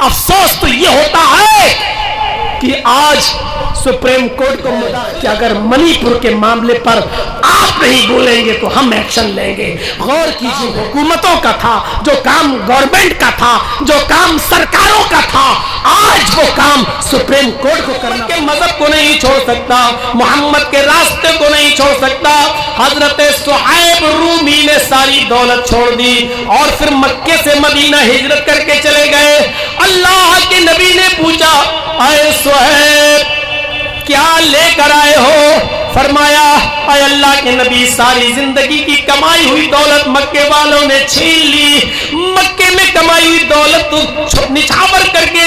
افسوس تو یہ ہوتا ہے کہ آج سپریم کورٹ کو کہ اگر منی پور کے معاملے پر آپ نہیں بولیں گے تو ہم ایکشن لیں گے. غور کیجیے, حکومتوں کا تھا جو کام, گورنمنٹ کا تھا جو کام, سرکاروں کا تھا, آج وہ کام سپریم کورٹ کو کرنا. کے مذہب کو نہیں چھوڑ سکتا, محمد کے راستے کو نہیں چھوڑ سکتا. حضرت صہیب رومی نے ساری دولت چھوڑ دی اور پھر مکے سے مدینہ ہجرت کر کے چلے گئے. اللہ کے نبی نے پوچھا, اے صہیب کیا لے کر آئے ہو؟ فرمایا, اے اللہ کے نبی ساری زندگی کی کمائی ہوئی دولت مکے والوں نے چھین لی, مکے میں کمائی ہوئی دولت نچھاور کر کے,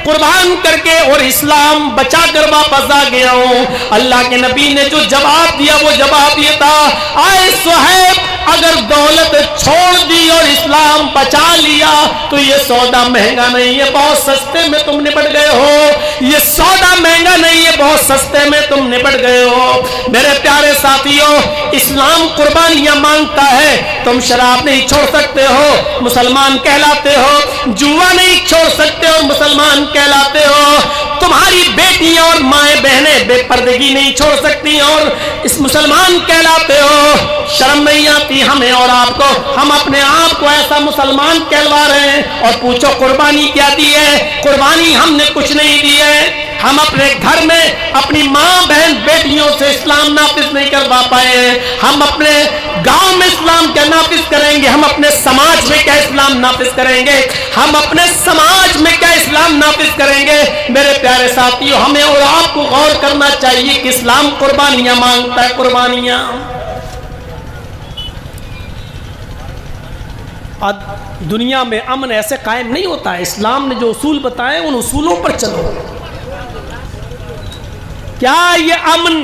قربان کر کے اور اسلام بچا کر واپس آ گیا ہوں. اللہ کے نبی نے جو جواب دیا وہ جواب یہ تھا, اے صہیب اگر دولت چھوڑ دی اور اسلام بچا لیا تو یہ سودا مہنگا نہیں ہے, بہت سستے میں تم نپٹ گئے ہو. یہ سودا مہنگا نہیں ہے, بہت سستے میں تم نپٹ گئے ہو. میرے پیارے ساتھیوں, اسلام قربانیاں مانگتا ہے. تم شراب نہیں چھوڑ سکتے ہو, مسلمان کہلاتے ہو. جوا نہیں چھوڑ سکتے ہو, مسلمان کہلاتے ہو. تمہاری بیٹیاں اور مائیں بہنیں بے پردگی نہیں چھوڑ سکتی اور اس مسلمان کہلاتے ہو. شرم نہیں آتی ہمیں اور آپ کو, ہم اپنے آپ کو ایسا مسلمان کہلوا رہے ہیں. اور پوچھو قربانی کیا دی ہے؟ قربانی ہم نے کچھ نہیں دی ہے. ہم اپنے گھر میں اپنی ماں بہن بیٹیوں سے اسلام نافذ نہیں کروا پائے ہیں. ہم اپنے گاؤں میں اسلام کیا نافذ کریں گے؟ ہم اپنے سماج میں کیا اسلام نافذ کریں گے؟ ہم اپنے سماج میں کیا اسلام نافذ کریں گے؟ میرے پیارے ساتھیوں, ہمیں اور آپ کو غور کرنا چاہیے کہ اسلام قربانیاں مانگتا ہے. قربانیاں دنیا میں امن ایسے قائم نہیں ہوتا ہے. اسلام نے جو اصول بتائے ان اصولوں پر چلو. کیا یہ امن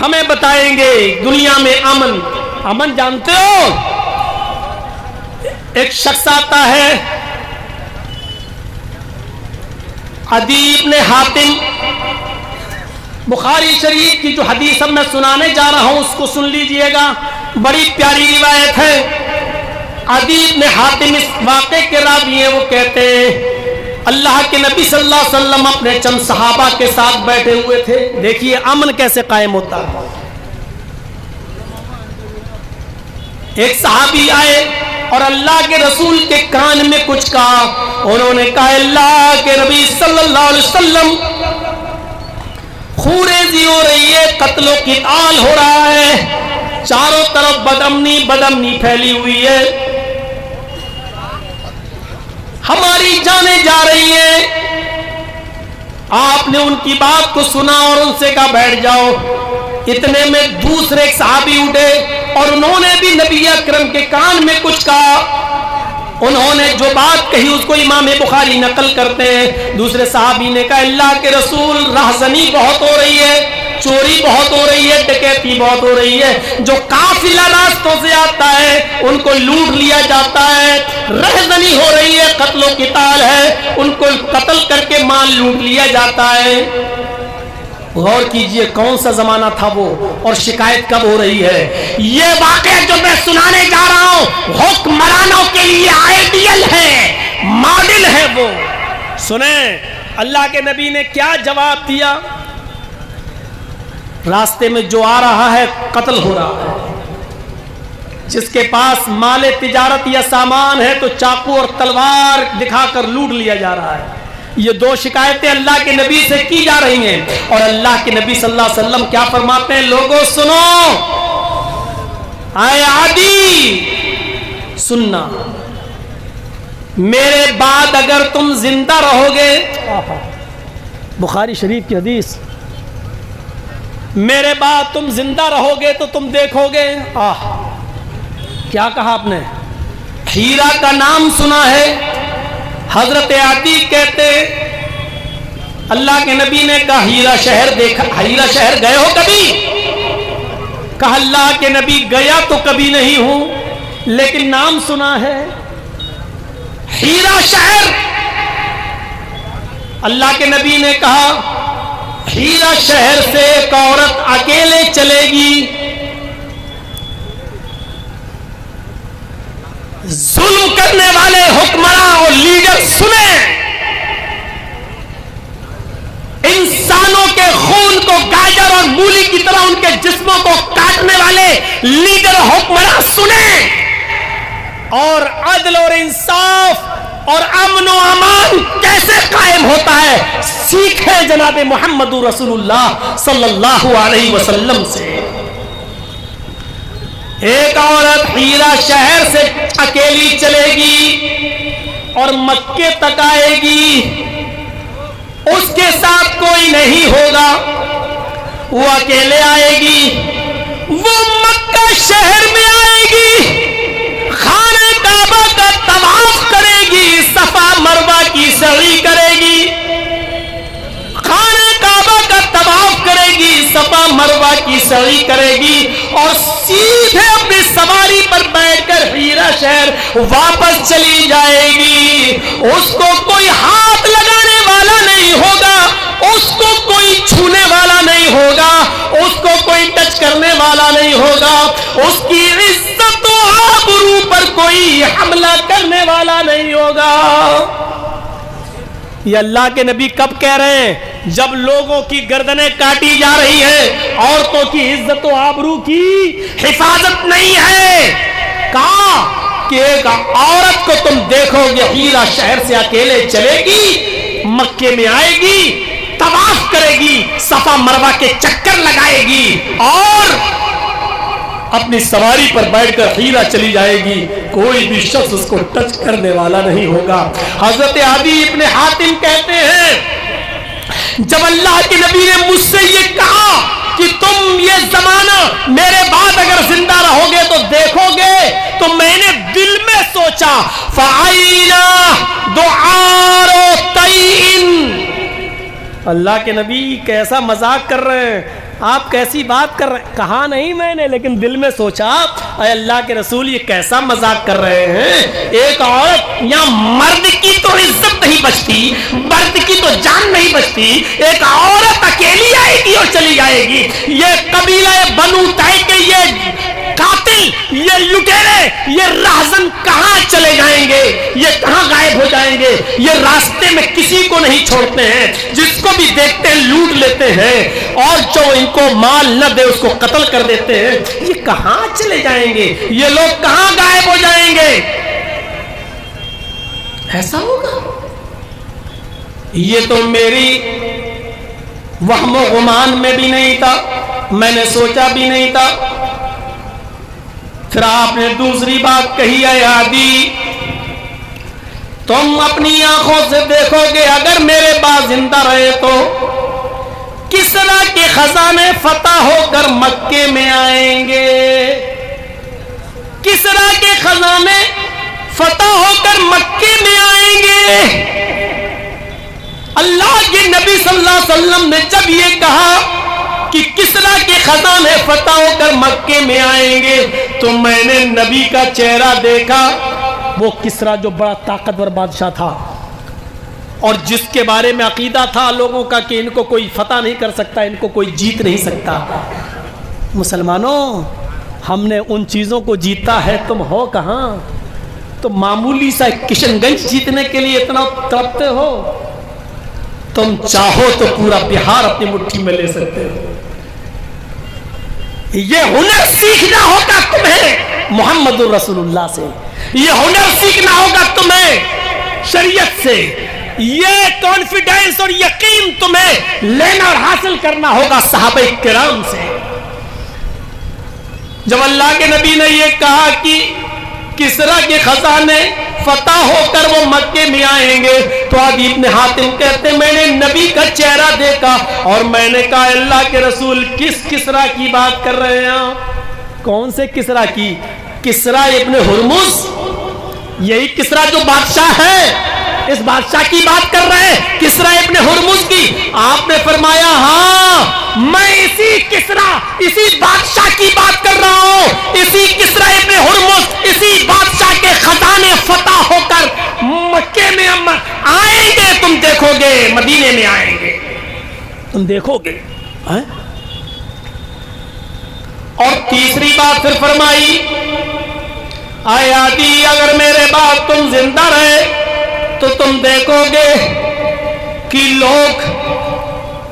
ہمیں بتائیں گے دنیا میں امن؟ امن جانتے ہو, ایک شخص آتا ہے عدی بن حاتم, بخاری شریف کی جو حدیث اب میں سنانے جا رہا ہوں اس کو سن لیجئے گا, بڑی پیاری روایت ہے. عدی بن حاتم اس واقعے کے راوی ہیں. وہ کہتے ہیں اللہ کے نبی صلی اللہ علیہ وسلم اپنے چند صحابہ کے ساتھ بیٹھے ہوئے تھے. دیکھیے امن کیسے قائم ہوتا ہے. ایک صحابی آئے اور اللہ کے رسول کے کان میں کچھ کہا. انہوں نے کہا, اللہ کے نبی صلی اللہ علیہ وسلم خوریزی ہو رہی ہے, قتل و قتال ہو رہا ہے, چاروں طرف بدامنی پھیلی ہوئی ہے, ہماری جانیں جا رہی ہیں. آپ نے ان کی بات کو سنا اور ان سے کہا بیٹھ جاؤ. اتنے میں دوسرے ایک صحابی اٹھے اور انہوں نے بھی نبی اکرم کے کان میں کچھ کہا. انہوں نے جو بات کہی اس کو امام بخاری نقل کرتے ہیں. دوسرے صحابی نے کہا, اللہ کے رسول رہزنی بہت ہو رہی ہے, چوری بہت ہو رہی ہے, ڈکیتی بہت ہو رہی ہے, جو قافلہ راستوں سے آتا ہے ان کو لوٹ لیا جاتا ہے, رہزنی ہو رہی ہے, قتل و قتال ہے, ان کو قتل کر کے مال لوٹ لیا جاتا ہے. غور کیجئے کون سا زمانہ تھا وہ اور شکایت کب ہو رہی ہے. یہ واقعہ جو میں سنانے جا رہا ہوں حکمرانوں کے لیے آئیڈیل ہے, ماڈل ہے. وہ سنیں اللہ کے نبی نے کیا جواب دیا. راستے میں جو آ رہا ہے قتل ہو رہا ہے, جس کے پاس مال تجارت یا سامان ہے تو چاقو اور تلوار دکھا کر لوٹ لیا جا رہا ہے. یہ دو شکایتیں اللہ کے نبی سے کی جا رہی ہیں. اور اللہ کے نبی صلی اللہ علیہ وسلم کیا فرماتے ہیں, لوگوں سنو, اے عادی سننا, میرے بعد اگر تم زندہ رہو گے, بخاری شریف کی حدیث, میرے بعد تم زندہ رہو گے تو تم دیکھو گے. کیا کہا آپ نے؟ ہیرا کا نام سنا ہے. حضرت عدی کہتے اللہ کے نبی نے کہا ہیرا شہر دیکھا, ہیرا شہر گئے ہو کبھی؟ کہا اللہ کے نبی گیا تو کبھی نہیں ہوں لیکن نام سنا ہے ہیرا شہر. اللہ کے نبی نے کہا ہیرا شہر سے ایک عورت اکیلے چلے گی, ظلم کرنے والے حکمراں اور لیڈر سنیں, طرح ان کے جسموں کو کاٹنے والے لیڈر حکمراں سنیں اور عدل اور انصاف اور امن و امان کیسے قائم ہوتا ہے سیکھیں جناب محمد رسول اللہ صلی اللہ علیہ وسلم سے. ایک عورت ہیرا شہر سے اکیلی چلے گی اور مکے تک آئے گی, اس کے ساتھ کوئی نہیں ہوگا, وہ اکیلے آئے گی, وہ مکہ شہر میں آئے گی, خانہ کعبہ کا طواف کرے گی, صفا مروہ کی سعی کرے گی, خانہ کعبہ کا طواف کرے گی, صفا مروہ کی سعی کرے گی اور سیدھے اپنی سواری پر بیٹھ کر ہیرا شہر واپس چلی جائے گی. اس کو کوئی ہاتھ لگانے والا نہیں ہوگا, اس کو کوئی چھونے والا نہیں ہوگا, اس کو کوئی ٹچ کرنے والا نہیں ہوگا, اس کی عزت و آبرو پر کوئی حملہ کرنے والا نہیں ہوگا. یہ اللہ کے نبی کب کہہ رہے ہیں؟ جب لوگوں کی گردنیں کاٹی جا رہی ہیں, عورتوں کی عزت و آبرو کی حفاظت نہیں ہے. کہا کہ ایک عورت کو تم دیکھو گے ہیرا شہر سے اکیلے چلے گی, مکے میں آئے گی, طواف کرے گی, صفا مروہ کے چکر لگائے گی اور اپنی سواری پر بیٹھ کر ہیرا چلی جائے گی, کوئی بھی شخص اس کو ٹچ کرنے والا نہیں ہوگا. حضرت عدی ابن حاتم کہتے ہیں جب اللہ کے نبی نے مجھ سے یہ کہا کہ تم یہ زمانہ میرے بعد اگر زندہ رہو گے تو دیکھو گے, تو میں نے دل میں سوچا فَعَيْنَا دُعَارُ تَيْئِن. اللہ کے نبی کیسا مذاق کر رہے ہیں, آپ کیسی بات کر رہے ہیں؟ کہا نہیں میں نے, لیکن دل میں سوچا اے اللہ کے رسول یہ کیسا مذاق کر رہے ہیں. ایک عورت یا مرد کی تو عزت نہیں بچتی, مرد کی تو جان نہیں بچتی, ایک عورت اکیلی آئے گی اور چلی جائے گی. یہ قبیلہ بنو طے کے یہ قاتل, یہ لٹیرے, یہ راہزن کہاں چلے جائیں گے, یہ کہاں غائب ہو جائیں گے؟ یہ راستے میں کسی کو نہیں چھوڑتے ہیں, جس کو بھی دیکھتے ہیں لوٹ لیتے ہیں اور جو ان کو مال نہ دے اس کو قتل کر دیتے ہیں. یہ کہاں چلے جائیں گے, یہ لوگ کہاں غائب ہو جائیں گے؟ ایسا ہوگا؟ یہ تو میری وہم و گمان میں بھی نہیں تھا, میں نے سوچا بھی نہیں تھا. پھر آپ نے دوسری بات کہی ہے عدی, تم اپنی آنکھوں سے دیکھو گے اگر میرے بعد زندہ رہے تو کسرا کے خزانے فتح ہو کر مکے میں آئیں گے, کسرا کے خزانے فتح ہو کر مکے میں آئیں گے. اللہ کے نبی صلی اللہ علیہ وسلم نے جب یہ کہا کہ کسرا کے خزانے فتح ہو کر مکے میں آئیں گے, تو میں نے نبی کا چہرہ دیکھا, وہ کسرا جو بڑا طاقتور بادشاہ تھا اور جس کے بارے میں عقیدہ تھا لوگوں کا کہ ان کو کوئی فتح نہیں کر سکتا, ان کو کوئی جیت نہیں سکتا. مسلمانوں, ہم نے ان چیزوں کو جیتا ہے, تم ہو کہاں؟ تم معمولی سا کشن گنج جیتنے کے لیے اتنا تڑپتے ہو. تم چاہو تو پورا بہار اپنی مٹھی میں لے سکتے ہو. یہ ہنر سیکھنا ہوگا تمہیں محمد رسول اللہ سے, یہ ہنر سیکھنا ہوگا تمہیں شریعت سے, یہ کانفیڈنس اور یقین تمہیں لینا اور حاصل کرنا ہوگا صحابہ کرام سے. جب اللہ کے نبی نے یہ کہا کہ کسرا کے خزانے فتح ہو کر وہ مکے میں آئیں گے, تو عدی ابن حاتم کہتے میں نے نبی کا چہرہ دیکھا اور میں نے کہا اللہ کے رسول کس کسرا کی بات کر رہے ہیں؟ کون سے کسرا کی؟ کسرا ابن ہرمز, یہی کسرا جو بادشاہ ہے, اس بادشاہ کی بات کر رہے ہیں, کسرا ابن ہرمز کی. آپ نے فرمایا ہاں میں اسی کسرا, اسی بادشاہ کی بات کر رہا ہوں, اسی کسرا ابن ہرمز, اسی بادشاہ کے خزانے فتح ہو کر مکے میں آئیں گے. تم دیکھو گے, مدینے میں آئیں گے, تم دیکھو گے. اور تیسری بات پھر فرمائی اے عدی اگر میرے بعد تم زندہ رہے تو تم دیکھو گے کہ لوگ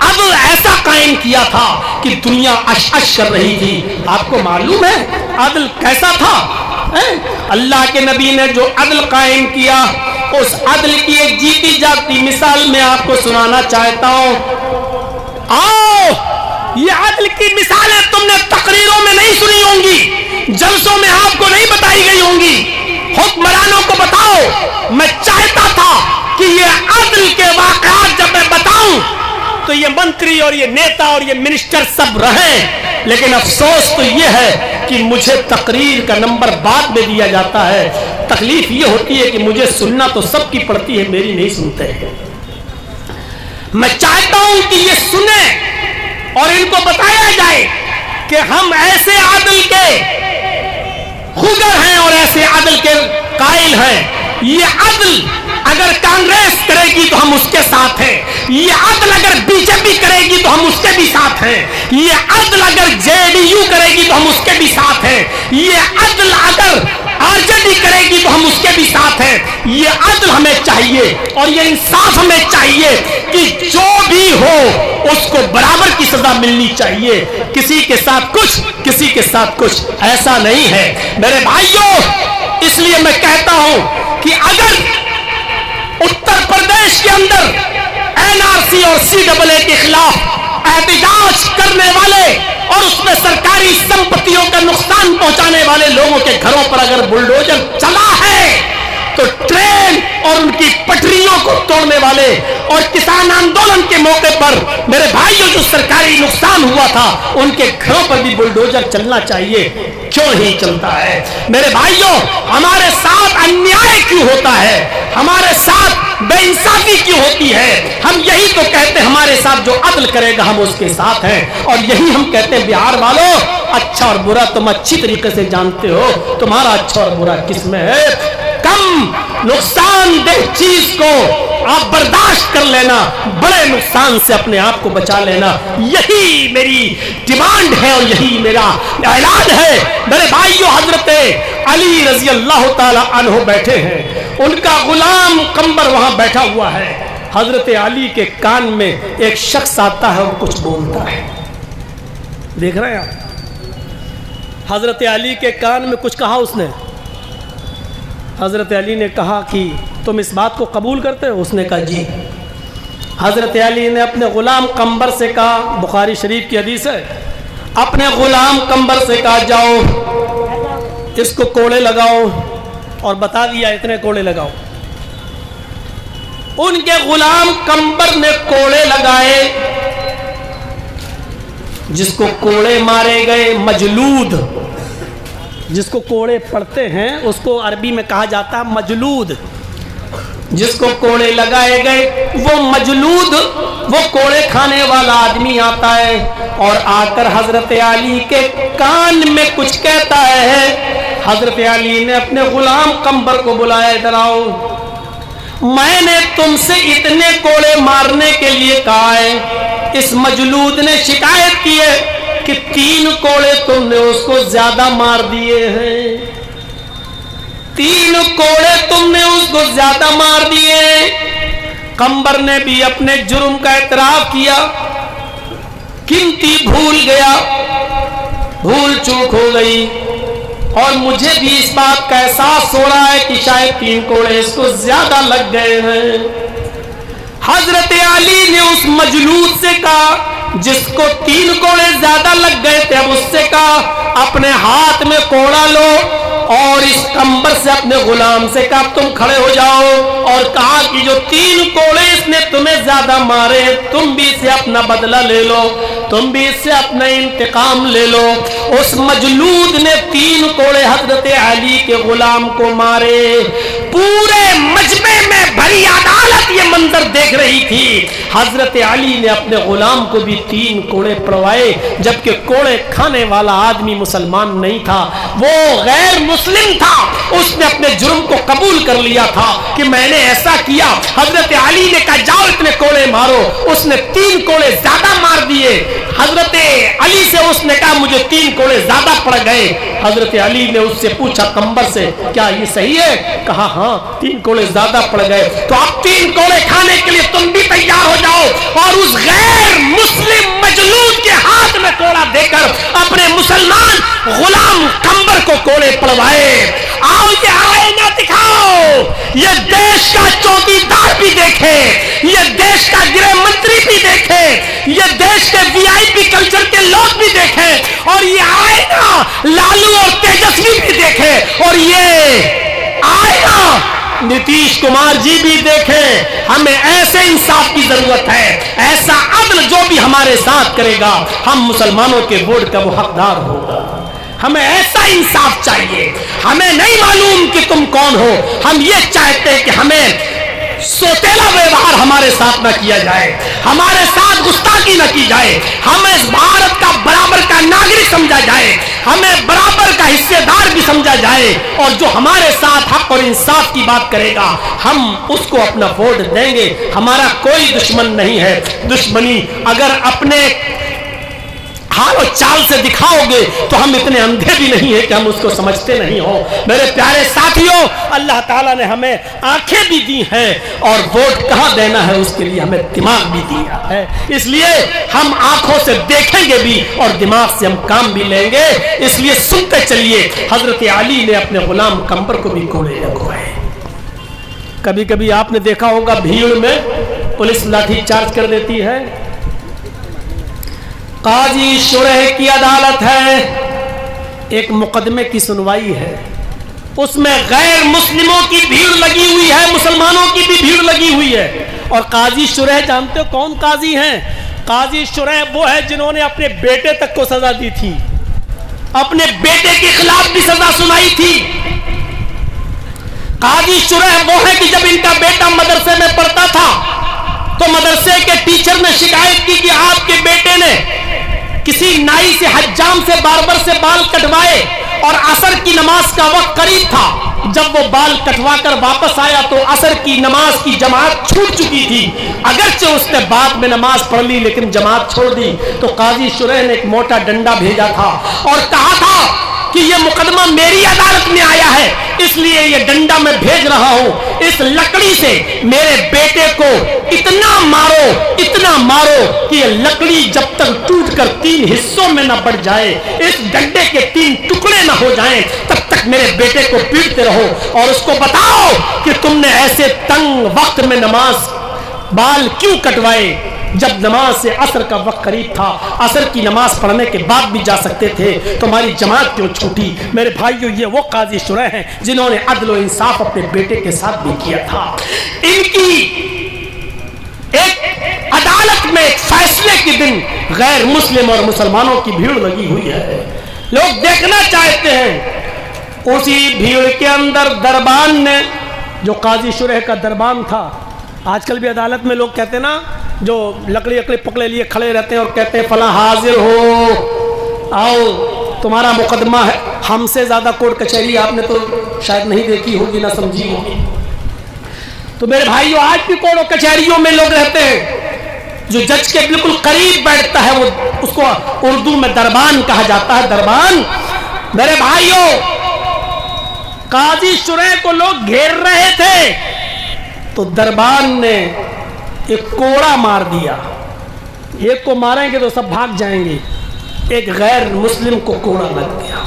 عدل ایسا قائم کیا تھا کہ دنیا اش اش کر رہی تھی. آپ کو معلوم ہے عدل کیسا تھا؟ اللہ کے نبی نے جو عدل قائم کیا اس عدل کی ایک جیتی جاگتی مثال میں آپ کو سنانا چاہتا ہوں. آؤ یہ عدل کی مثالیں تم نے تقریروں میں نہیں سنی ہوں گی, جلسوں میں آپ کو نہیں بتائی گئی ہوں گی. حکمرانوں کو بتاؤ. میں چاہتا تھا کہ یہ عدل کے واقعات جب میں بتاؤں تو یہ منتری اور یہ نیتا اور یہ منسٹر سب رہیں, لیکن افسوس تو یہ ہے کہ مجھے تقریر کا نمبر بعد میں دیا جاتا ہے. تکلیف یہ ہوتی ہے کہ مجھے سننا تو سب کی پڑتی ہے, میری نہیں سنتے ہیں. میں چاہتا ہوں کہ یہ سنیں اور ان کو بتایا جائے کہ ہم ایسے عدل کے خوگر ہیں اور ایسے عدل کے قائل ہیں. یہ عدل اگر کانگریس کرے گی تو ہم اس کے ساتھ ہیں, یہ عدل اگر بی جے پی کرے گی تو ہم اس کے بھی ساتھ ہیں, یہ عدل اگر جے ڈی یو کرے گی تو ہم اس کے بھی ساتھ ہیں, یہ عدل اگر آر جے ڈی کرے گی تو ہم اس کے بھی ساتھ ہیں. یہ عدل ہمیں چاہیے اور یہ انصاف ہمیں چاہیے کہ جو بھی ہو اس کو برابر کی سزا ملنی چاہیے. کسی کے ساتھ کچھ کسی کے ساتھ کچھ ایسا نہیں ہے میرے بھائیوں. اس لیے میں کہتا ہوں کہ اگر اتر پردیش کے اندر این آر سی اور سی ڈبل اے کے خلاف احتجاج کرنے والے اور اس میں سرکاری سمپتیوں کا نقصان پہنچانے والے لوگوں کے گھروں پر اگر بلڈوزر چلا ہے تو ٹرین اور ان کی پٹریوں کو توڑنے والے اور کسان آندولن کے موقع پر میرے بھائیوں جو سرکاری نقصان ہوا تھا ان کے گھروں پر بھی بلڈوزر چلنا چاہیے. کیوں نہیں چلتا ہے میرے بھائیوں؟ ہمارے ساتھ انیائے کیوں ہوتا ہے, ہمارے ساتھ بے انصافی کیوں ہوتی ہے؟ ہم یہی تو کہتے ہیں ہمارے ساتھ جو عدل کرے گا ہم اس کے ساتھ ہیں, اور یہی ہم کہتے ہیں بہار والوں اچھا اور برا تم اچھی طریقے سے جانتے ہو, تمہارا اچھا اور برا کس میں ہے. کم نقصان دہ چیز کو آپ برداشت کر لینا, بڑے نقصان سے اپنے آپ کو بچا لینا, یہی میری ڈیمانڈ ہے اور یہی میرا اعلان ہے. میرے بھائیو حضرت علی رضی اللہ تعالی عنہ بیٹھے ہیں, ان کا غلام قمبر وہاں بیٹھا ہوا ہے. حضرت علی کے کان میں ایک شخص آتا ہے اور کچھ بولتا ہے. دیکھ رہے ہیں آپ, حضرت علی کے کان میں کچھ کہا اس نے. حضرت علی نے کہا کہ تم اس بات کو قبول کرتے ہو؟ اس نے کہا جی. حضرت علی نے اپنے غلام قمبر سے کہا, بخاری شریف کی حدیث ہے, اپنے غلام قمبر سے کہا جاؤ اس کو کوڑے لگاؤ, اور بتا دیا اتنے کوڑے لگاؤ. ان کے غلام قمبر نے کوڑے لگائے, جس کو کوڑے مارے گئے مجلود, جس کو کوڑے پڑتے ہیں اس کو عربی میں کہا جاتا ہے مجلود. جس کو کوڑے لگائے گئے وہ مجلود, وہ کوڑے کھانے والا آدمی آتا ہے اور آ کر حضرت علی کے کان میں کچھ کہتا ہے. حضرت علی نے اپنے غلام قمبر کو بلایا, ادھر آؤ, میں نے تم سے اتنے کوڑے مارنے کے لیے کہا ہے. اس مجلود نے شکایت کی ہے کہ 3 کوڑے تم نے اس کو زیادہ مار دیے ہیں, 3 کوڑے تم نے اس کو زیادہ مار دیے. قمبر نے بھی اپنے جرم کا اعتراف کیا, گنتی بھول گیا, بھول چوک ہو گئی, اور مجھے بھی اس بات کا احساس ہو رہا ہے کہ شاید 3 کوڑے اس کو زیادہ لگ گئے ہیں. حضرت علی نے اس مجلود سے کہا جس کو 3 کوڑے زیادہ لگ گئے تھے, اب اس سے کہا اپنے ہاتھ میں کوڑا لو, اور اس قمبر سے اپنے غلام سے کہا تم کھڑے ہو جاؤ, اور کہا کہ جو 3 کوڑے اس نے تمہیں زیادہ مارے تم بھی اسے اپنا بدلہ لے لو, تم بھی اس سے اپنا انتقام لے لو. اس مجلود نے 3 کوڑے حضرت علی کے غلام کو مارے. پورے مجمع میں بھری عدالت یہ منظر دیکھ رہی تھی. حضرت علی نے اپنے غلام کو بھی 3 کوڑے پڑوائے, جبکہ کوڑے کھانے والا آدمی مسلمان نہیں تھا, وہ غیر مسلم تھا. اس نے اپنے جرم کو قبول کر لیا تھا کہ میں نے ایسا کیا. حضرت علی نے کہا جاؤ اتنے کوڑے مارو, اس نے 3 کوڑے زیادہ مار دیے. حضرت علی سے اس نے کہا مجھے 3 کوڑے زیادہ پڑ گئے. حضرت علی نے اس سے پوچھا قمبر سے کیا یہ صحیح ہے؟ کہا ہاں 3 کوڑے زیادہ پڑ گئے. تو اب 3 کوڑے کھانے کے لیے تم بھی تیار ہو جاؤ, اور اس غیر کر اپنے مسلمان غلام قمبر کو کوڑے پڑوائے. آؤ یہ آئینہ دکھاؤ, یہ دیش کا چوکیدار بھی دیکھے, یہ دیش کا گرہ منتری بھی دیکھے, یہ دیش کے وی آئی پی کلچر کے لوگ بھی دیکھیں, اور یہ آئینہ لالو اور تیجسوی بھی دیکھے, اور یہ آئینہ نتیش کمار جی بھی دیکھیں. ہمیں ایسے انصاف کی ضرورت ہے, ایسا عدل جو بھی ہمارے ساتھ کرے گا ہم مسلمانوں کے ووٹ کا وہ حقدار ہوگا. ہمیں ایسا انصاف چاہیے. ہمیں نہیں معلوم کہ تم کون ہو, ہم یہ چاہتے ہیں کہ ہمیں سوتیلا ویوہار ہمارے ساتھ نہ کیا جائے, ہمارے ساتھ گستاخی نہ کی جائے, ہمیں اس بھارت کا برابر کا ناگرک سمجھا جائے, ہمیں برابر کا حصے دار بھی سمجھا جائے, اور جو ہمارے ساتھ حق اور انصاف کی بات کرے گا ہم اس کو اپنا ووٹ دیں گے. ہمارا کوئی دشمن نہیں ہے. دشمنی اگر اپنے حال و چال سے دکھاؤ گے تو ہم اتنے اندھے بھی نہیں ہیں کہ ہم اس کو سمجھتے نہیں ہو. میرے پیارے ساتھیوں, اللہ تعالیٰ نے ہمیں آنکھیں بھی دی ہیں اور ووٹ کہاں دینا ہے اس کے لیے ہمیں دماغ بھی دیا ہے. اس لیے ہم آنکھوں سے دیکھیں گے بھی اور دماغ سے ہم کام بھی لیں گے. اس لیے سنتے چلیے, حضرت علی نے اپنے غلام قمبر کو بھی کوڑے لگوائے. کبھی کبھی آپ نے دیکھا ہوگا بھیڑ میں پولیس لاٹھی چارج کر دیتی ہے. قاضی شرح کی عدالت ہے, ایک مقدمے کی سنوائی ہے, اس میں غیر مسلموں کی بھیڑ لگی ہوئی ہے, مسلمانوں کی بھی بھیڑ لگی ہوئی ہے. اور قاضی شرح جانتے ہو کون قاضی ہیں؟ قاضی شرح وہ ہے جنہوں نے اپنے بیٹے تک کو سزا دی تھی, اپنے بیٹے کے خلاف بھی سزا سنائی تھی. قاضی شرح وہ ہے کہ جب ان کا بیٹا مدرسے میں پڑھتا تھا تو مدرسے کے ٹیچر نے شکایت کی کہ آپ کے بیٹے نے کسی نائی سے, حجام سے, باربر سے بال کٹوائے اور عصر کی نماز کا وقت قریب تھا. جب وہ بال کٹوا کر واپس آیا تو عصر کی نماز کی جماعت چھوٹ چکی تھی. اگرچہ اس نے بعد میں نماز پڑھ لی لیکن جماعت چھوڑ دی. تو قاضی شرح نے ایک موٹا ڈنڈا بھیجا تھا اور کہا تھا کہ یہ مقدمہ میری عدالت میں آیا ہے, اس لیے یہ ڈنڈا میں بھیج رہا ہوں. اس لکڑی سے میرے بیٹے کو اتنا مارو کہ یہ لکڑی جب تک ٹوٹ کر 3 حصوں میں نہ بڑھ جائے, اس ڈنڈے کے 3 ٹکڑے نہ ہو جائیں, تب تک میرے بیٹے کو پیٹتے رہو. اور اس کو بتاؤ کہ تم نے ایسے تنگ وقت میں نماز بال کیوں کٹوائے, جب نماز سے عصر کا وقت قریب تھا, عصر کی نماز پڑھنے کے بعد بھی جا سکتے تھے, تمہاری جماعت کیوں چھوٹی؟ میرے بھائیو, یہ وہ قاضی شرح ہیں جنہوں نے عدل و انصاف اپنے بیٹے کے ساتھ بھی کیا تھا. ان کی ایک عدالت میں ایک فیصلے کے دن غیر مسلم اور مسلمانوں کی بھیڑ لگی ہوئی ہے, لوگ دیکھنا چاہتے ہیں. اسی بھیڑ کے اندر دربان نے, جو قاضی شرح کا دربان تھا, آج کل بھی عدالت میں لوگ کہتے ہیں نا, جو لکڑی پکڑے لیے کھڑے رہتے ہیں اور کہتے ہیں فلاں حاضر ہو, آؤ تمہارا مقدمہ ہے. ہم سے زیادہ کورٹ کچہری آپ نے تو شاید نہیں دیکھی ہوگی, نہ سمجھی ہوگی. تو میرے بھائیو, آج بھی کورٹ اور کچہریوں میں لوگ رہتے ہیں, جو جج کے بالکل قریب بیٹھتا ہے وہ اس کو اردو میں دربان کہا جاتا ہے. دربان. میرے بھائیو, قاضی شرح کو لوگ گھیر رہے تھے تو دربان نے ایک کوڑا مار دیا. ایک کو ماریں گے تو سب بھاگ جائیں گے, ایک غیر مسلم کو کوڑا لگ گیا.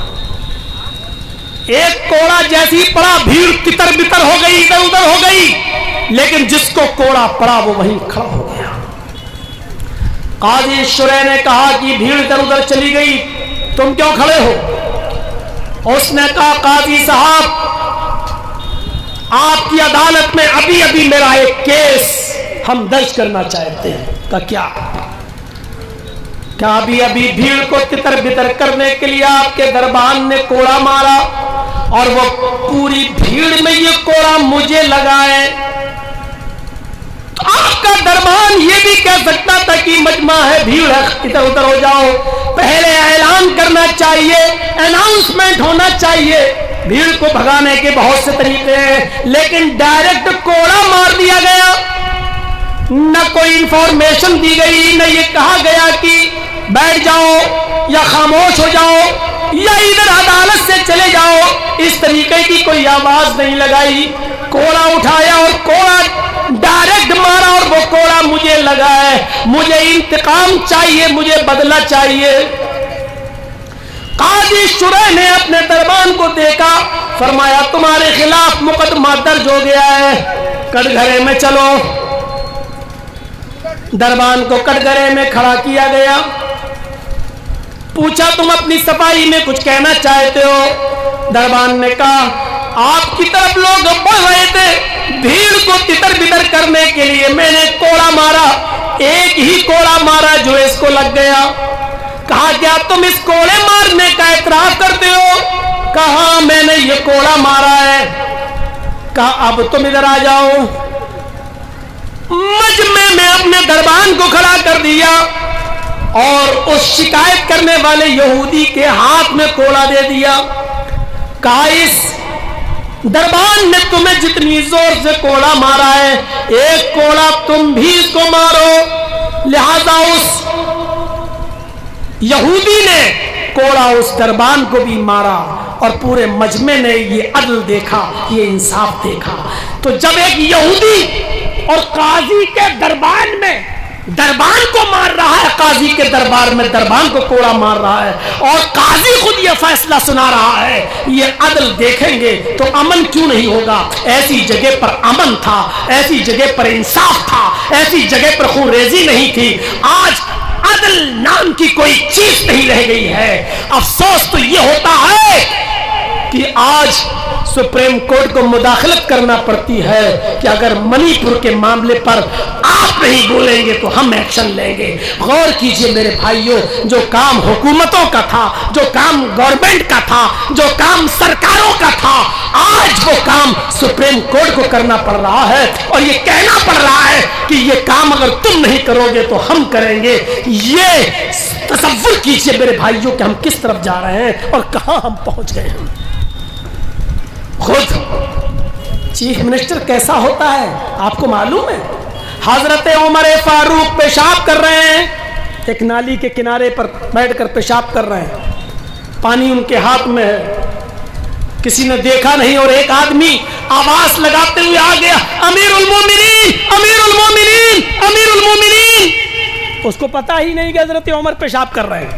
ایک کوڑا جیسی پڑا بھیڑ تتر بتر ہو گئی, ادھر ادھر ہو گئی, لیکن جس کو کوڑا پڑا وہ وہیں کھڑا ہو گیا. قاضی شرح نے کہا کہ بھیڑ ادھر ادھر چلی گئی, تم کیوں کھڑے ہو؟ اس نے کہا قاضی صاحب, آپ کی عدالت میں ابھی میرا ایک کیس ہم درج کرنا چاہتے ہیں. کیا ابھی بھیڑ کو تتر بتر کرنے کے لیے آپ کے دربان نے کوڑا مارا اور وہ پوری بھیڑ میں یہ کوڑا مجھے لگائے؟ تو آپ کا دربان یہ بھی کہہ سکتا تھا کہ مجمع ہے, بھیڑ ہے, ادھر ادھر ہو جاؤ. پہلے اعلان کرنا چاہیے, اناؤنسمنٹ ہونا چاہیے. بھیڑ کو بھگانے کے بہت سے طریقے ہیں, لیکن ڈائریکٹ کوڑا مار دیا گیا. نہ کوئی انفارمیشن دی گئی, نہ یہ کہا گیا کہ بیٹھ جاؤ یا خاموش ہو جاؤ یا ادھر عدالت سے چلے جاؤ. اس طریقے کی کوئی آواز نہیں لگائی. کوڑا اٹھایا اور کوڑا ڈائریکٹ مارا, اور وہ کوڑا مجھے لگا ہے. مجھے انتقام چاہیے, مجھے بدلہ چاہیے. قاضی شریح نے اپنے دربان کو دیکھا، فرمایا تمہارے خلاف مقدمہ درج ہو گیا ہے، کٹگھرے میں چلو۔ دربان کو کٹگھرے میں کھڑا کیا گیا، پوچھا تم اپنی صفائی میں کچھ کہنا چاہتے ہو؟ دربان نے کہا آپ کی طرف لوگ بڑھ رہے تھے، بھیڑ کو تتر بتر کرنے کے لیے میں نے کوڑا مارا، ایک ہی کوڑا مارا جو اس کو لگ گیا۔ کہا کیا تم اس کوڑے مارنے کا اعتراف کرتے ہو؟ کہا میں نے یہ کوڑا مارا ہے۔ کہا اب تم ادھر آ جاؤ۔ مجمع میں اپنے دربان کو کھڑا کر دیا اور اس شکایت کرنے والے یہودی کے ہاتھ میں کوڑا دے دیا۔ کہا اس دربان نے تمہیں جتنی زور سے کوڑا مارا ہے، ایک کوڑا تم بھی اس کو مارو۔ لہذا اس یہودی نے کوڑا اس دربان کو بھی مارا اور پورے مجمع نے یہ عدل دیکھا، یہ انصاف دیکھا۔ تو جب ایک یہودی اور قاضی کے دربان میں دربان کو مار رہا ہے، قاضی کے دربار میں دربان کو کوڑا مار رہا ہے، اور قاضی خود یہ فیصلہ سنا رہا ہے، یہ عدل دیکھیں گے تو امن کیوں نہیں ہوگا؟ ایسی جگہ پر امن تھا، ایسی جگہ پر انصاف تھا، ایسی جگہ پر خون ریزی نہیں تھی۔ آج عدل نام کی کوئی چیز نہیں رہ گئی ہے۔ افسوس تو یہ ہوتا ہے کہ آج سپریم کورٹ کو مداخلت کرنا پڑتی ہے کہ اگر منی پور کے معاملے پر آپ نہیں بولیں گے تو ہم ایکشن لیں گے۔ غور کیجئے میرے بھائیوں، جو کام حکومتوں کا تھا، جو کام گورنمنٹ کا تھا، جو کام سرکاروں کا تھا، آج وہ کام سپریم کورٹ کو کرنا پڑ رہا ہے، اور یہ کہنا پڑ رہا ہے کہ یہ کام اگر تم نہیں کرو گے تو ہم کریں گے۔ یہ تصور کیجئے میرے بھائیوں کہ ہم کس طرف جا رہے ہیں اور کہاں ہم پہنچ گئے ہیں۔ خود چیف منسٹر کیسا ہوتا ہے آپ کو معلوم ہے؟ حضرت عمر فاروق پیشاب کر رہے ہیں، ایک نالی کے کنارے پر بیٹھ کر پیشاب کر رہے ہیں، پانی ان کے ہاتھ میں ہے، کسی نے دیکھا نہیں، اور ایک آدمی آواز لگاتے ہوئے آ گیا، امیر المومنین امیر المومنین امیر المومنین۔ اس کو پتا ہی نہیں کہ حضرت عمر پیشاب کر رہے ہیں۔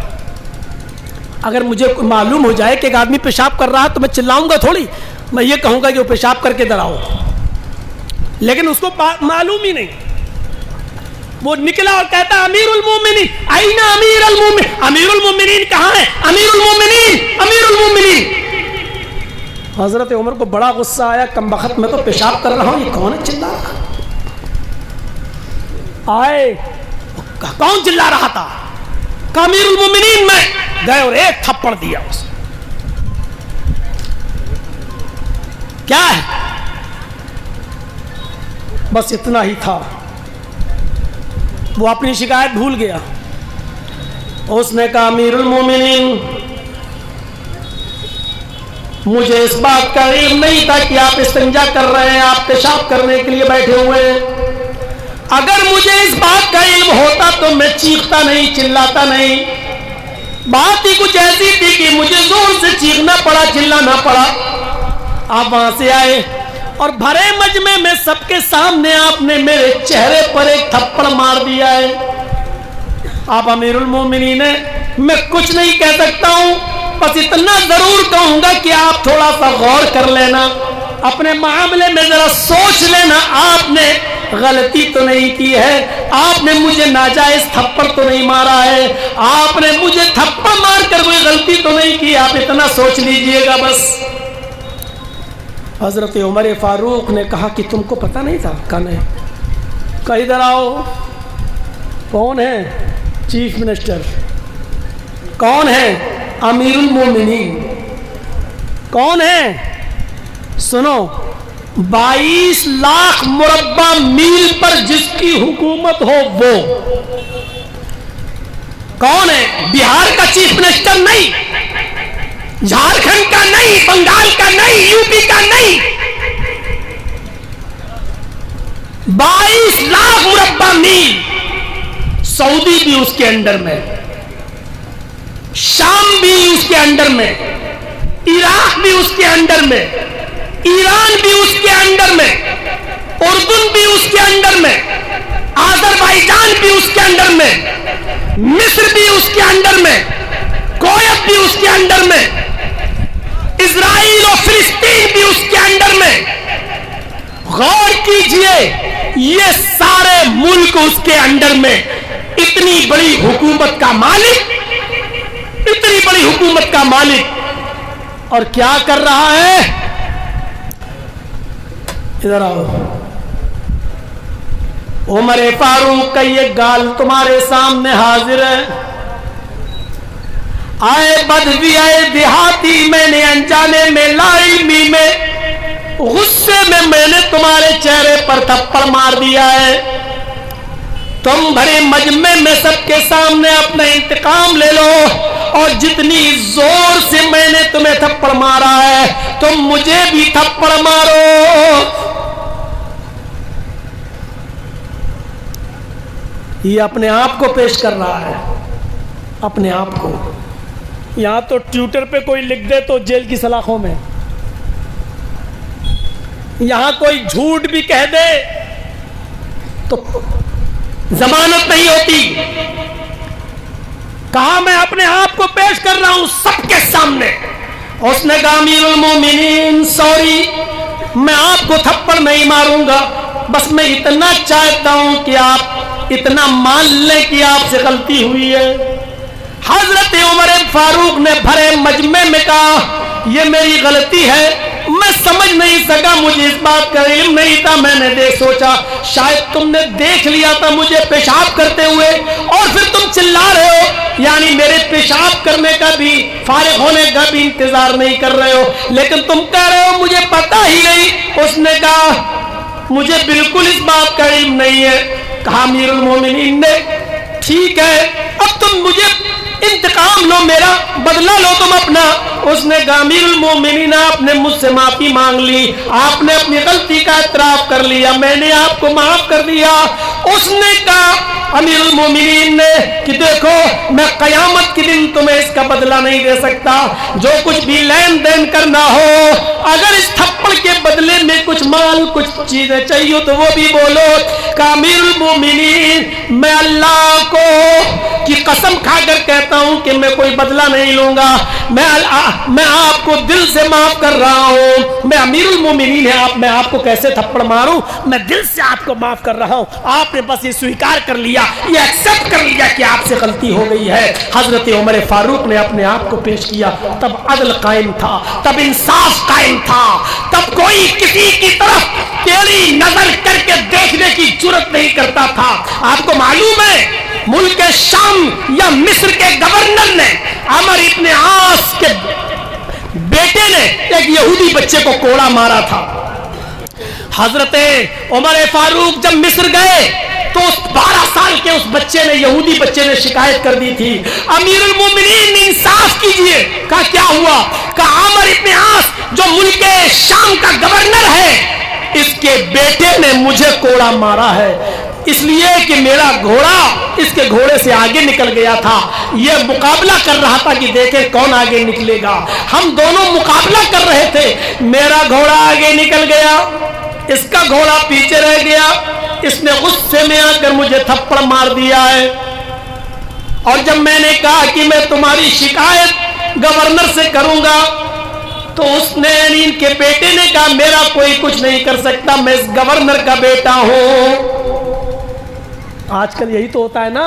اگر مجھے معلوم ہو جائے کہ ایک آدمی پیشاب کر رہا ہے تو میں چلاؤں گا تھوڑی، میں یہ کہوں گا کہ وہ پیشاب کر کے ڈراؤ، لیکن اس کو معلوم ہی نہیں۔ وہ نکلا اور کہتا امیر المومنین آئین امیر المومنین، امیر المومنین کہاں ہے؟ امیر المومنین امیر المومنین۔ حضرت عمر کو بڑا غصہ آیا، کم بخت میں تو پیشاب کر رہا ہوں، یہ کون ہے چلا رہا؟ آئے کون چلا رہا تھا؟ کہ امیر المومنین میں گئے اور ایک تھپڑ دیا اس۔ کیا ہے؟ بس اتنا ہی تھا، وہ اپنی شکایت بھول گیا۔ اس نے کہا امیر المومنین مجھے اس بات کا علم نہیں تھا کہ آپ استنجا کر رہے ہیں، آپ پیشاب کرنے کے لیے بیٹھے ہوئے ہیں۔ اگر مجھے اس بات کا علم ہوتا تو میں چیختا نہیں، چلاتا نہیں۔ بات ہی کچھ ایسی تھی کہ مجھے زور سے چیخنا پڑا، چلانا پڑا۔ آپ وہاں سے آئے اور بھرے مجمع میں سب کے سامنے آپ نے میرے چہرے پر ایک تھپڑ مار دیا ہے۔ آپ امیر المومنین ہیں، میں کچھ نہیں کہہ سکتا ہوں، بس اتنا ضرور کہوں گا کہ آپ تھوڑا سا غور کر لینا، اپنے معاملے میں ذرا سوچ لینا، آپ نے غلطی تو نہیں کی ہے، آپ نے مجھے ناجائز تھپڑ تو نہیں مارا ہے، آپ نے مجھے تھپڑ مار کر کوئی غلطی تو نہیں کی، آپ اتنا سوچ لیجئے گا بس۔ حضرت عمر فاروق نے کہا کہ تم کو پتہ نہیں تھا؟ کہا نہیں۔ کہا ادھر آؤ۔ کون ہے؟ Chief minister. کون ہے؟ امیر المومنین۔ کون ہے؟ سنو، 22 لاکھ مربع میل پر جس کی حکومت ہو وہ کون ہے؟ بہار کا چیف منسٹر نہیں، جھارکھنڈ کا نہیں، بنگال کا نہیں، یو پی کا نہیں، 22 لاکھ مربع میل۔ سعودی بھی اس کے انڈر میں، شام بھی اس کے انڈر میں، عراق بھی اس کے انڈر میں، ایران بھی اس کے انڈر میں، اردن بھی اس کے انڈر میں، آذربائیجان بھی اس کے انڈر میں، مصر بھی اس کے انڈر میں، رویت بھی اس کے انڈر میں، اسرائیل اور فلسطین بھی اس کے انڈر میں. غور کیجئے، یہ سارے ملک اس کے انڈر میں. اتنی بڑی حکومت کا مالک، اتنی بڑی حکومت کا مالک، اور کیا کر رہا ہے؟ ادھر آؤ. عمر فاروق کا یہ گال تمہارے سامنے حاضر ہے. آئے بدوی آئے دیہاتی، میں نے انجانے میں لا علمی میں غصے میں نے تمہارے چہرے پر تھپڑ مار دیا ہے. تم بھرے مجمع میں سب کے سامنے اپنا انتقام لے لو، اور جتنی زور سے میں نے تمہیں تھپڑ مارا ہے تم مجھے بھی تھپڑ مارو. یہ اپنے آپ کو پیش کر رہا ہے، اپنے آپ کو. یہاں تو ٹویٹر پہ کوئی لکھ دے تو جیل کی سلاخوں میں، یہاں کوئی جھوٹ بھی کہہ دے تو ضمانت نہیں ہوتی. کہا میں اپنے آپ کو پیش کر رہا ہوں سب کے سامنے. اس نے کہا امیر المومنین سوری، میں آپ کو تھپڑ نہیں ماروں گا، بس میں اتنا چاہتا ہوں کہ آپ اتنا مان لیں کہ آپ سے غلطی ہوئی ہے. حضرت عمر فاروق نے بھرے مجمع میں کہا یہ میری غلطی ہے، میں سمجھ نہیں سکا، مجھے اس بات کا علم نہیں تھا. میں نے سوچا شاید تم نے دیکھ لیا تھا مجھے پیشاب کرتے ہوئے اور پھر تم چلا رہے ہو، یعنی میرے پیشاب کرنے کا بھی، فارغ ہونے کا بھی انتظار نہیں کر رہے ہو، لیکن تم کہہ رہے ہو مجھے پتہ ہی نہیں. اس نے کہا مجھے بالکل اس بات کا علم نہیں ہے. کہا امیر المومنین نے ٹھیک ہے اب تم مجھے انتقام لو، میرا بدلہ لو تم اپنا. اس نے کہا امیر المومنین آپ نے مجھ سے معافی مانگ لی، آپ نے اپنی غلطی کا اعتراف کر لیا، میں نے آپ کو معاف کر دیا. اس نے کہا امیر المومنین نے کہ دیکھو میں قیامت کے دن تمہیں اس کا بدلہ نہیں دے سکتا، جو کچھ بھی لین دین کرنا ہو، اگر اس تھپڑ کے بدلے میں کچھ مال کچھ چیزیں چاہیے تو وہ بھی بولو. کہ امیر المومنین میں اللہ کو کی قسم کھا کر کہتا ہوں کہ میں کوئی بدلہ نہیں لوں گا، میں آپ کو دل سے معاف کر رہا ہوں. میں امیر المومنین ہے، میں آپ کو کیسے تھپڑ ماروں، میں دل سے آپ کو معاف کر رہا ہوں. آپ نے بس یہ سویکار کر لیا، یہ ایکسپٹ کر لیا کہ آپ سے غلطی ہو گئی ہے. حضرت عمر فاروق نے اپنے آپ کو پیش کیا. تب عدل قائم تھا، تب انصاف قائم تھا، تب کوئی کسی کی طرف تیری نظر کر کے دیکھنے کی جرات نہیں کرتا تھا. آپ کو معلوم ہے ملک شام یا مصر کے گورنر نے عمر ابن عاص کے بیٹے نے ایک یہودی بچے کو کوڑا مارا تھا. حضرت عمر فاروق جب مصر گئے تو اس 12 سال کے اس بچے نے، یہودی بچے نے شکایت کر دی تھی. امیر المومنین انصاف کیجئے. کہا کیا ہوا؟ کہا عمر ابن عاص جو ملک شام کا گورنر ہے، اس کے بیٹے نے مجھے کوڑا مارا ہے، اس لیے کہ میرا گھوڑا اس کے گھوڑے سے آگے نکل گیا تھا. یہ مقابلہ کر رہا تھا کہ دیکھیں کون آگے نکلے گا. ہم دونوں مقابلہ کر رہے تھے، میرا گھوڑا آگے نکل گیا، اس کا گھوڑا پیچھے رہ گیا. اس نے غصے میں آ کر مجھے تھپڑ مار دیا ہے. اور جب میں نے کہا کہ میں تمہاری شکایت گورنر سے کروں گا تو اس نے، یعنی ان کے بیٹے نے کہا میرا کوئی کچھ نہیں کر سکتا، میں اس گورنر کا بیٹا ہوں. آج کل یہی تو ہوتا ہے نا،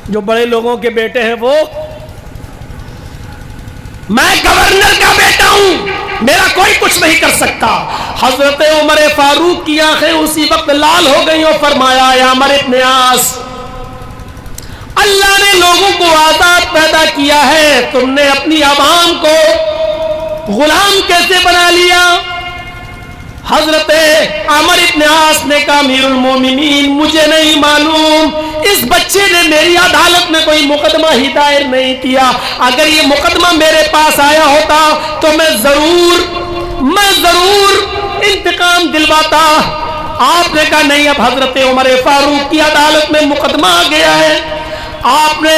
جو بڑے لوگوں کے بیٹے ہیں وہ، میں گورنر کا بیٹا ہوں، میرا کوئی کچھ نہیں کر سکتا. حضرت عمر فاروق کی آنکھیں اسی وقت لال ہو گئیں اور فرمایا یا عمر ابن عاص، اللہ نے لوگوں کو آزاد پیدا کیا ہے، تم نے اپنی عوام کو غلام کیسے بنا لیا؟ حضرت عمر ابن عاص نے کہا امیر المومنین مجھے نہیں معلوم، اس بچے نے میری عدالت میں کوئی مقدمہ ہی دائر نہیں کیا، اگر یہ مقدمہ میرے پاس آیا ہوتا تو میں ضرور انتقام دلواتا. آپ نے کہا نہیں، اب حضرت عمر فاروق کی عدالت میں مقدمہ آ گیا ہے. آپ نے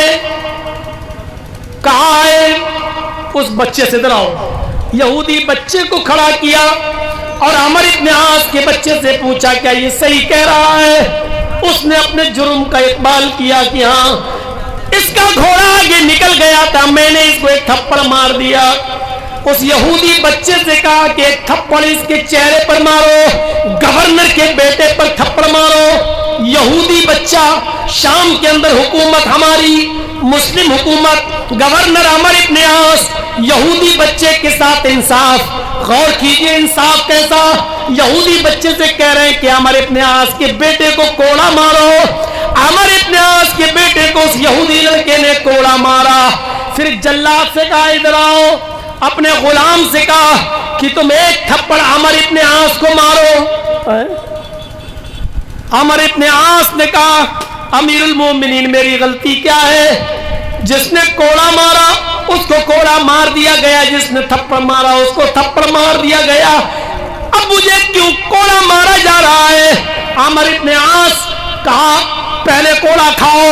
کہا ہے اس بچے سے ڈراؤ، یہودی بچے کو کھڑا کیا اور عمر ابن عاص کے بچے سے پوچھا کیا یہ صحیح کہہ رہا ہے؟ اس نے اپنے جرم کا اقبال کیا کہ ہاں اس کا گھوڑا آگے نکل گیا تھا، میں نے اس کو ایک تھپڑ مار دیا۔ اس یہودی بچے سے کہا کہ ایک تھپڑ اس کے چہرے پر مارو، گورنر کے بیٹے پر تھپڑ مارو۔ یہودی بچہ، شام کے اندر حکومت ہماری مسلم حکومت، گورنر عمرو ابن عاص، یہودی بچے کے ساتھ انصاف۔ غور کیجئے انصاف کیسا، یہودی بچے سے کہہ رہے ہیں کہ عمرو ابن عاص کے بیٹے کو کوڑا مارو۔ عمرو ابن عاص کے بیٹے کو اس یہودی لڑکے نے کوڑا مارا۔ پھر جلاد سے کہا ادھر آؤ، اپنے غلام سے کہا کہ تم ایک تھپڑ عمرو ابن عاص کو مارو۔ عمرو ابن عاص نے کہا امیر المومنین میری غلطی کیا ہے؟ جس نے کوڑا مارا اس کو کوڑا مار دیا گیا، جس نے تھپڑ مارا اس کو تھپڑ مار دیا گیا، اب مجھے کیوں کوڑا مارا جا رہا ہے؟ عمرو ابن عاص کہا پہلے کوڑا کھاؤ۔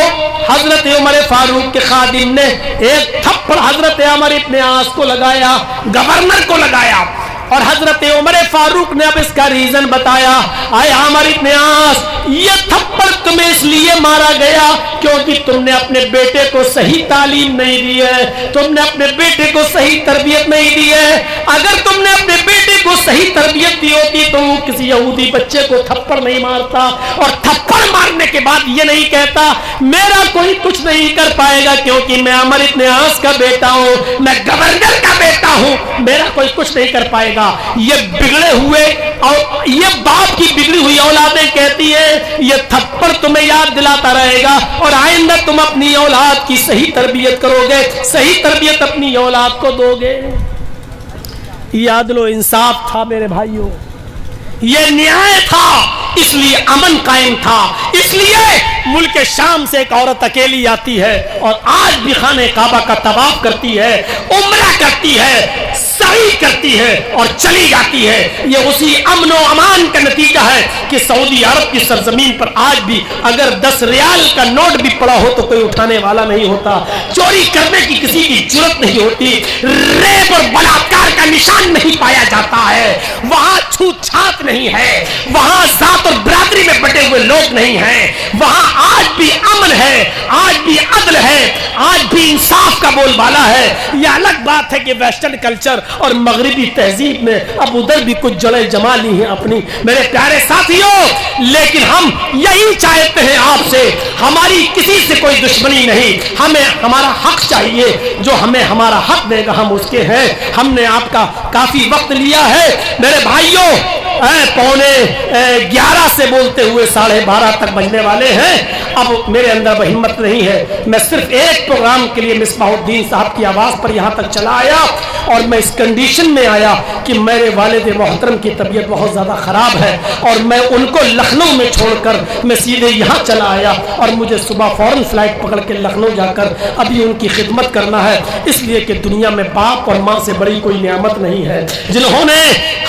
حضرت عمر فاروق کے خادم نے ایک تھپڑ حضرت عمر ابن عاص کو لگایا، گورنر کو لگایا، اور حضرت عمر فاروق نے اب اس کا ریزن بتایا۔ اے عمر ابن عاص، یہ تھپڑ تمہیں اس لیے مارا گیا کیونکہ تم نے اپنے بیٹے کو صحیح تعلیم نہیں دی ہے، تم نے اپنے بیٹے کو صحیح تربیت نہیں دی ہے۔ اگر تم نے اپنے بیٹے کو صحیح تربیت دی ہوتی تو وہ کسی یہودی بچے کو تھپڑ نہیں مارتا، اور تھپڑ مارنے کے بعد یہ نہیں کہتا میرا کوئی کچھ نہیں کر پائے گا کیونکہ میں عمر ابن عاص کا بیٹا ہوں، میں گورنر کا بیٹا ہوں، میرا کوئی کچھ نہیں کر پائے گا۔ یہ بگڑے ہوئے اور یہ باپ کی بگڑی ہوئی اولادیں کہتی ہیں یہ تھپڑ تمہیں یاد دلاتا رہے گا اور آئندہ تم اپنی اولاد کی صحیح تربیت کرو گے، صحیح تربیت اپنی اولاد کو دو گے۔ یہ عدل و انصاف تھا میرے بھائیوں، یہ نیائے تھا، اس لیے امن قائم تھا۔ اس لیے ملک شام سے ایک عورت اکیلی آتی ہے اور آج بھی خانہ کعبہ کا طواف کرتی ہے، عمرہ کرتی ہے، سعی کرتی ہے اور چلی جاتی ہے۔ یہ اسی امن و امان کا نتیجہ ہے کہ سعودی عرب کی سرزمین پر آج بھی اگر 10 ریال کا نوٹ بھی پڑا ہو تو کوئی اٹھانے والا نہیں ہوتا، چوری کرنے کی کسی کی جرت نہیں ہوتی، ریپ اور بلاکار کا نشان نہیں پایا جاتا ہے، وہاں چھوت چھات نہیں ہے، وہاں ذات اور برادری میں بٹے ہوئے لوگ نہیں ہیں، وہاں آج بھی امن ہے، آج بھی عدل ہے، آج بھی انصاف کا بول بالا ہے۔ یہ الگ بات ہے کہ ویسٹرن کلچر اور مغربی تہذیب میں اب ادھر بھی کچھ جڑیں جما لی ہیں اپنی، میرے پیارے ساتھیوں، لیکن ہم یہی چاہتے ہیں آپ سے، ہماری کسی سے کوئی دشمنی نہیں، ہمیں ہمارا حق چاہیے، جو ہمیں ہمارا حق دے گا ہم اس کے ہیں۔ ہم نے آپ کا کافی وقت لیا ہے میرے بھائیوں، 11:15 سے بولتے ہوئے 12:30 تک بجنے والے ہیں، اب میرے اندر وہ ہمت نہیں ہے، میں صرف ایک پروگرام کے لیے مصباح الدین صاحب کی آواز پر یہاں تک چلا آیا، اور میں اس کنڈیشن میں آیا کہ میرے والد محترم کی طبیعت بہت زیادہ خراب ہے اور میں ان کو لکھنؤ میں چھوڑ کر میں سیدھے یہاں چلا آیا، اور مجھے صبح فوراً فلائٹ پکڑ کے لکھنؤ جا کر ابھی ان کی خدمت کرنا ہے، اس لیے کہ دنیا میں باپ اور ماں سے بڑی کوئی نعمت نہیں ہے، جنہوں نے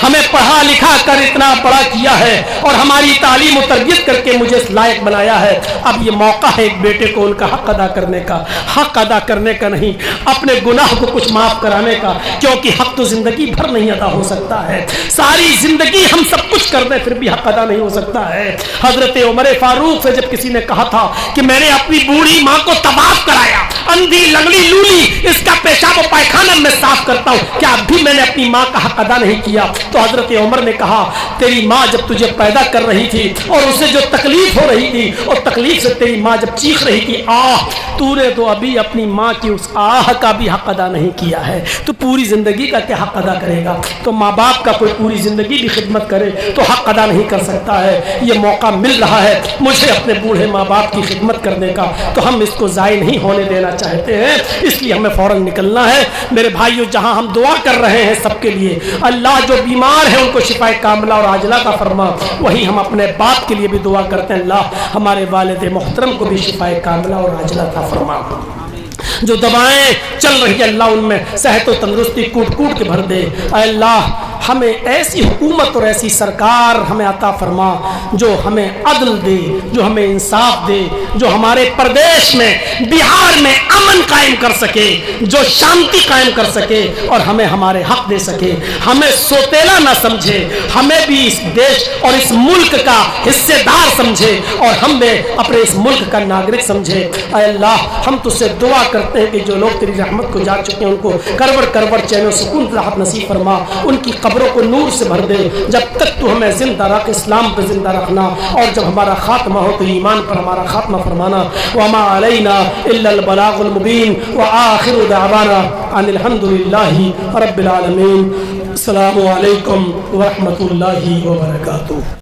ہمیں پڑھا لکھا کر اتنا بڑا کیا ہے اور ہماری تعلیم و تربیت کر کے مجھے اس لائق بنایا ہے۔ اب یہ موقع ہے ایک بیٹے کو ان کا حق ادا کرنے کا، حق ادا کرنے کا نہیں، اپنے گناہ کو کچھ معاف کرانے کا، کیونکہ حق تو زندگی بھر نہیں ادا ہو سکتا ہے، ساری زندگی ہم سب کچھ کر دیں پھر بھی حق ادا نہیں ہو سکتا ہے۔ حضرت عمر فاروق سے جب کسی نے کہا تھا کہ میں نے اپنی بوڑھی ماں کو طواف کرایا، اندھی لنگڑی لولی اس کا پیشاب و پائخانہ میں صاف کرتا ہوں، کیا اب بھی میں نے اپنی ماں کا حق ادا نہیں کیا؟ تو حضرت عمر نے کہا تیری ماں جب تجھے پیدا کر رہی تھی اور اسے جو تکلیف ہو رہی تھی اور تکلیف سے تیری ماں جب چیخ رہی تھی آہ، تو نے تو ابھی اپنی ماں کی اس آہ کا بھی حق ادا نہیں کیا ہے، تو پوری زندگی کا کیا حق ادا کرے گا؟ تو ماں باپ کا کوئی پوری زندگی بھی خدمت کرے تو حق ادا نہیں کر سکتا ہے۔ یہ موقع مل رہا ہے مجھے اپنے بوڑھے ماں باپ کی خدمت کرنے کا، تو ہم اس کو ضائع نہیں ہونے دینا چاہتے ہیں، اس لیے ہمیں فوراً نکلنا ہے۔ میرے بھائیوں، جہاں ہم دعا کر رہے ہیں سب کے لیے، اللہ جو بیمار ہیں ان کو شفائے کاملہ اور عاجلہ کا فرما، وہی ہم اپنے باپ کے لیے بھی دعا کرتے ہیں، اللہ ہمارے والد محترم کو بھی شفائے کاملہ اور عاجلہ کا فرما۔ جو دوائیں چل رہی ہے اللہ ان میں صحت و تندرستی کوٹ کوٹ کے بھر دے۔ اے اللہ ہمیں ایسی حکومت اور ایسی سرکار ہمیں عطا فرما جو ہمیں عدل دے، جو ہمیں انصاف دے، جو ہمارے پردیش میں بہار میں امن قائم کر سکے، جو شانتی قائم کر سکے اور ہمیں ہمارے حق دے سکے، ہمیں سوتیلا نہ سمجھے، ہمیں بھی اس دیش اور اس ملک کا حصے دار سمجھے اور ہم بھی اپنے اس ملک کا ناگرک سمجھے۔ اے اللہ ہم تجھ سے دعا کرتے ہیں کہ جو لوگ تیری رحمت کو جا چکے ہیں ان کو کربر کربر چین و سکون راحت نصیب فرما، ان کی قبروں کو نور سے بھر دے، جب تک تو ہمیں زندہ رکھ، اسلام پہ زندہ رکھنا، اور جب ہمارا خاتمہ ہو تو ایمان پر ہمارا خاتمہ فرمانا۔ وما علینا الا البلاغ المبین وآخر دعوانا ان الحمد للہ رب العالمین۔ السلام علیکم ورحمۃ اللہ وبرکاتہ۔